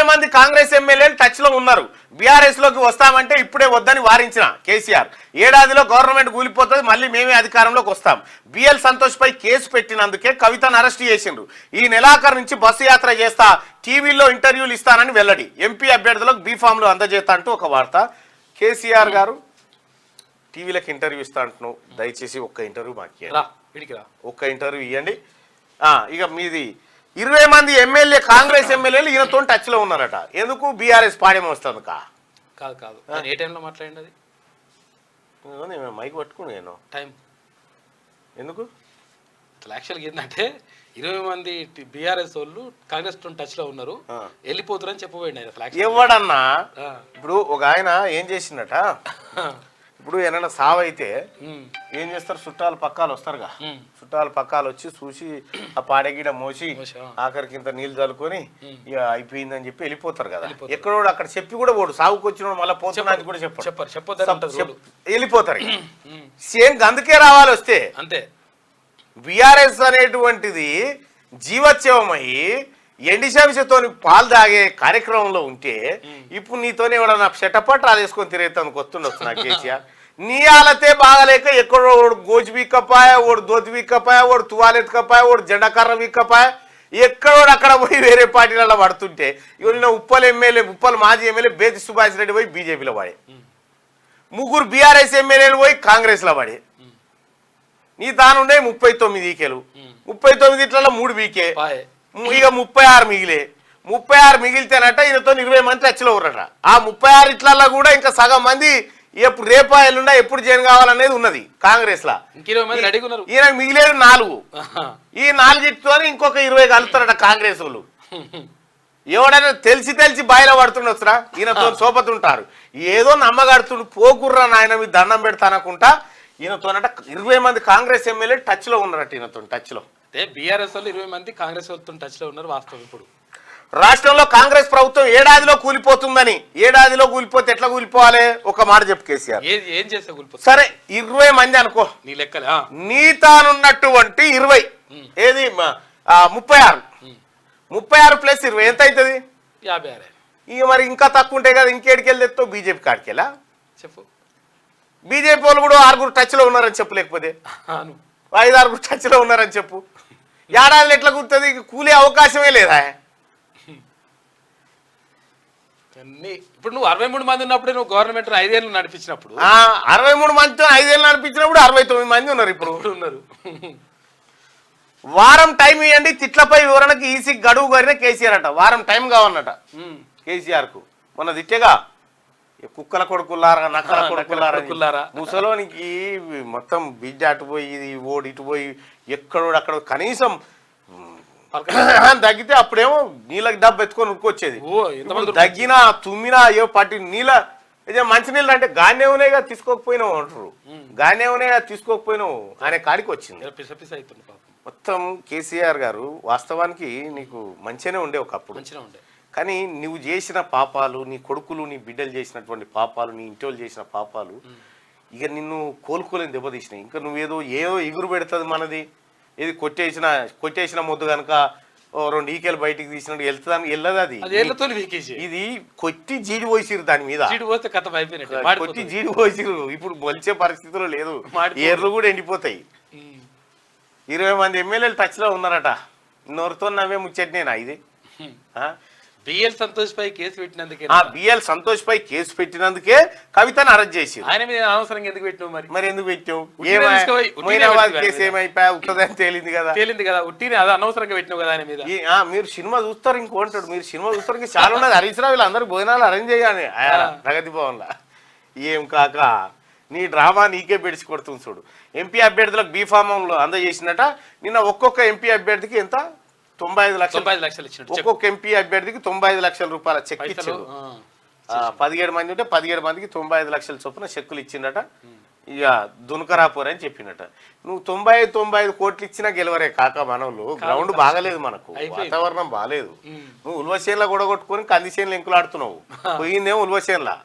మంది కాంగ్రెస్ ఎమ్మెల్యేలు టచ్ లో ఉన్నారు. బీఆర్ఎస్ లోకి వస్తామంటే ఇప్పుడే వద్దని వారించిన కేసీఆర్. ఏడాదిలో గవర్నమెంట్ కూలిపోతుంది, మళ్ళీ మేమే అధికారంలోకి వస్తాం. బిఎల్ సంతోష్ పై కేసు పెట్టినందుకే కవితను అరెస్ట్ చేసిండ్రు. ఈ నెలాఖరు నుంచి బస్సు యాత్ర చేస్తా, టీవీలో ఇంటర్వ్యూలు ఇస్తానని వెల్లడి. ఎంపీ అభ్యర్థులకు బీఫామ్లు అందజేస్తా అంటూ ఒక వార్త. కేసీఆర్ గారు టీవీలకు ఇంటర్వ్యూ ఇస్తా అంటున్నావు, దయచేసి ఒక్క ఇంటర్వ్యూ మాకు ఒక్క ఇంటర్వ్యూ ఇవ్వండి. ఇక మీది 20 మంది ఎమ్మెల్యే కాంగ్రెస్ ఎమ్మెల్యేలు ఈయనతో టచ్ లో ఉన్నారట. ఎందుకు? బీఆర్ఎస్ పాడేమో వస్తుంది కాదు ఏ టైంలో మాట్లాడింది? మైక్ పట్టుకుని నేను టైం ఎందుకు యాక్చువల్గా ఏంటంటే 20 మంది బీఆర్ఎస్ వాళ్ళు కాంగ్రెస్ తో టచ్ లో ఉన్నారు, వెళ్ళిపోతారని చెప్పబోయింది ఆయన. ఎవడన్నా ఇప్పుడు ఒక ఆయన ఏం చేసిందట, ఇప్పుడు ఏమైనా సావు అయితే ఏం చేస్తారు, చుట్టాలు పక్కాలు వస్తారుగా, చుట్టాలు పక్కాలు వచ్చి చూసి ఆ పాడగిడ మోసి ఆఖరికి ఇంత నీళ్ళు చల్లుకొని ఇక అయిపోయిందని చెప్పి వెళ్ళిపోతారు కదా. ఎక్కడో అక్కడ చెప్పి కూడా పోడు, సాగుకు వచ్చిన మళ్ళీ పోతున్నది కూడా చెప్పారు, వెళ్ళిపోతారు. సేమ్ అందుకే రావాలి వస్తే అంతే. బిఆర్ఎస్ అనేటువంటిది జీవోత్సవమయ్యి ఎండిశాంశతో పాలు తాగే కార్యక్రమంలో ఉంటే ఇప్పుడు నీతోనే ఎవడన్నా షటపట్ రాదేసుకొని తిరిగేతానికి వస్తుండొచ్చు నా కేసీఆర్. నీ ఆలతే బాగలేక ఎక్కడో ఓడు గోజు వీక్కపాయ, ఓడు దోతి వీక్కపాయ, ఓడు తువాలెత్తుకపాయ, ఓడు జెండాకర్ర వీక్కపాయ, ఎక్కడోడు అక్కడ పోయి వేరే పార్టీలలో పడుతుంటే ఇక నిన్న ఉప్పల్ మాజీ ఎమ్మెల్యే బేతి సుభాష్ రెడ్డి పోయి బీజేపీలో పడే, 3 బీఆర్ఎస్ ఎమ్మెల్యేలు పోయి కాంగ్రెస్లో పడే. నీ తానుండే 39 ఈకేలు, 39 ఇట్లలో 3 వీకే, ఇక 36 మిగిలే. 36 మిగిలితేనట ఈయనతో 20 మంది టచ్లో ఉన్నారట. ఆ 36 ఇట్లలో కూడా ఇంకా సగం మంది ఎప్పుడు రేపా ఎల్లుండా ఎప్పుడు జైన్ కావాలనేది ఉన్నది కాంగ్రెస్ లా. ఈయన మిగిలేదు 4. ఈ 4 ఇట్టుకొని ఇంకొక 20 కలుస్తారట కాంగ్రెస్ వాళ్ళు. ఎవడైనా తెలిసి బాయిలో పడుతుండొచ్చురా, ఈయనతో సోపతుంటారు. ఏదో నమ్మగడుతుండు, పోకుర్రా నాయన మీ దండం పెడతానకుంటా ఈయనతోనట 20 మంది కాంగ్రెస్ ఎమ్మెల్యే టచ్ లో ఉన్నారట ఈయనతో టచ్ లో. బీఆర్ఎస్ వాళ్ళు 20 మంది కాంగ్రెస్ వాళ్ళతో టచ్ లో ఉన్నారు వాస్తవం. ఇప్పుడు రాష్ట్రంలో కాంగ్రెస్ ప్రభుత్వం ఏడాదిలో కూలిపోతుందని, ఏడాదిలో కూలిపోతే ఎట్లా కూలిపోవాలి ఒక మాట చెప్పు కేసీఆర్. ఏం చేస్తే కూలిపోతుంది? సరే 20 మంది అనుకో, నీ లెక్కలే. నీ తానున్నటువంటి 20 ఏది 36 ప్లస్ 20 ఎంత అవుతుంది? 56. ఇక మరి ఇంకా తక్కువ ఉంటాయి కదా, ఇంకేడికెళ్ళి తెస్తావు? బీజేపీ కాడికెళ్ళా చెప్పు. బీజేపీ వాళ్ళు కూడా 6 టచ్ లో ఉన్నారని చెప్పు, లేకపోతే 5-6 టచ్ లో ఉన్నారని చెప్పు. ఏడాదిలో ఎట్లా కూర్తుంది? కూలే అవకాశమే లేదా? ఇప్పుడు నువ్వు 63 మంది ఉన్నప్పుడు నువ్వు గవర్నమెంట్ 5 ఏళ్ళు నడిపించినప్పుడు 63 మందితో 5 ఏళ్ళు నడిపించినప్పుడు 69 మంది ఉన్నారు. ఇప్పుడు ఉన్నారు. వారం టైం ఇవ్వండి, తిట్లపై వివరణకు ఈసీ గడువు కోరిన కేసీఆర్ అట. వారం టైం కావన్నట కేసీఆర్ కు. మొన్న తిట్టేగా కుక్కల కొడుకులారా, నక్కల కొడుకులారా, ముసలోనికి మొత్తం బిడ్డ అటుపోయి ఓడి ఇటుపోయి ఎక్కడోడు అక్కడ కనీసం తగ్గితే అప్పుడేమో నీళ్ళకి డబ్బు ఎత్తుకొని ఉక్కొచ్చేది. తగ్గినా తుమ్మినా ఏ పట్టి నీళ్ళ ఇదే మంచినీళ్ళు అంటే గానే ఉన్నాయిగా తీసుకోకపోయినావు అంటారు, గానే ఉన్నాయిగా తీసుకోకపోయినావు అనే కాడికి వచ్చింది మొత్తం. కేసీఆర్ గారు వాస్తవానికి నీకు మంచిగానే ఉండే ఒకప్పుడు, కానీ నువ్వు చేసిన పాపాలు, నీ కొడుకులు నీ బిడ్డలు చేసినటువంటి పాపాలు, నీ ఇంటోళ్ళు చేసిన పాపాలు ఇక నిన్ను కోలుకోలేని దెబ్బతీసినాయి. ఇంకా నువ్వేదో ఎగురు పెడుతుంది మనది, ఇది కొట్టేసిన మొద్దు కనుక 2 ఈకేలు బయటికి తీసినట్టు వెళ్తుందని వెళ్ళదు. అది ఇది కొట్టి జీడి పోసిరు, దాని మీద కొట్టి జీడి పోసిరు. ఇప్పుడు మొలిచే పరిస్థితుల్లో లేదు, ఏర్లు కూడా ఎండిపోతాయి. 20 మంది ఎమ్మెల్యేలు టచ్ లో ఉన్నారట. నోరుతో నవ్వే ముచ్చట్నేనా ఇది? బిఎల్ సంతోష్ పై కేసు పెట్టినందుకే, బిఎల్ సంతోష్ పై కేసు పెట్టినందుకే కవితను అరెస్ట్ చేసి ఆయన మీద అనవసరంగా ఎందుకు పెట్టినావు? మరి ఎందుకు పెట్టావు? కేసు ఏమైపోయా ఉత్తదని తేలింది కదా, ఉట్టినే అది అనవసరంగా పెట్టినావు కదా ఆయన మీద. మీరు సినిమా చూస్తారు, ఇంకోంటాడు మీరు సినిమా చూస్తారు, చాలా ఉన్నది. హరీష్ రావు వీళ్ళందరూ భోజనాలు అరేంజ్ చేయాలి ప్రగతి భవన్లో. ఏం కాక నీ డ్రామా నీకే బెడిసి కొడుతుంది చూడు. ఎంపీ అభ్యర్థులకు బీఫామ్లో అందజేసినట. నిన్న ఒక్కొక్క ఎంపీ అభ్యర్థికి ఎంత 95 లక్షలు ఇచ్చినట్టు. ఒక్కొక్క ఎంపీ అభ్యర్థికి 95 లక్షల రూపాయల చెక్ ఇచ్చారు. 17 మంది ఉంటే 17 మందికి 95 లక్షల చొప్పున చెక్కులు ఇచ్చిండట. ఇక దునకరాపోరు అని చెప్పినట. నువ్వు 95 కోట్లు ఇచ్చినా గెలవరే కాక మనోళ్ళు. గ్రౌండ్ బాగలేదు, మనకు వాతావరణం బాగాలేదు. నువ్వు ఉల్వసేన్లా గొడగొట్టుకొని కందిసేన్లు ఎంకులాడుతున్నావు. పోయిందేమో ఉల్వసేన్లా.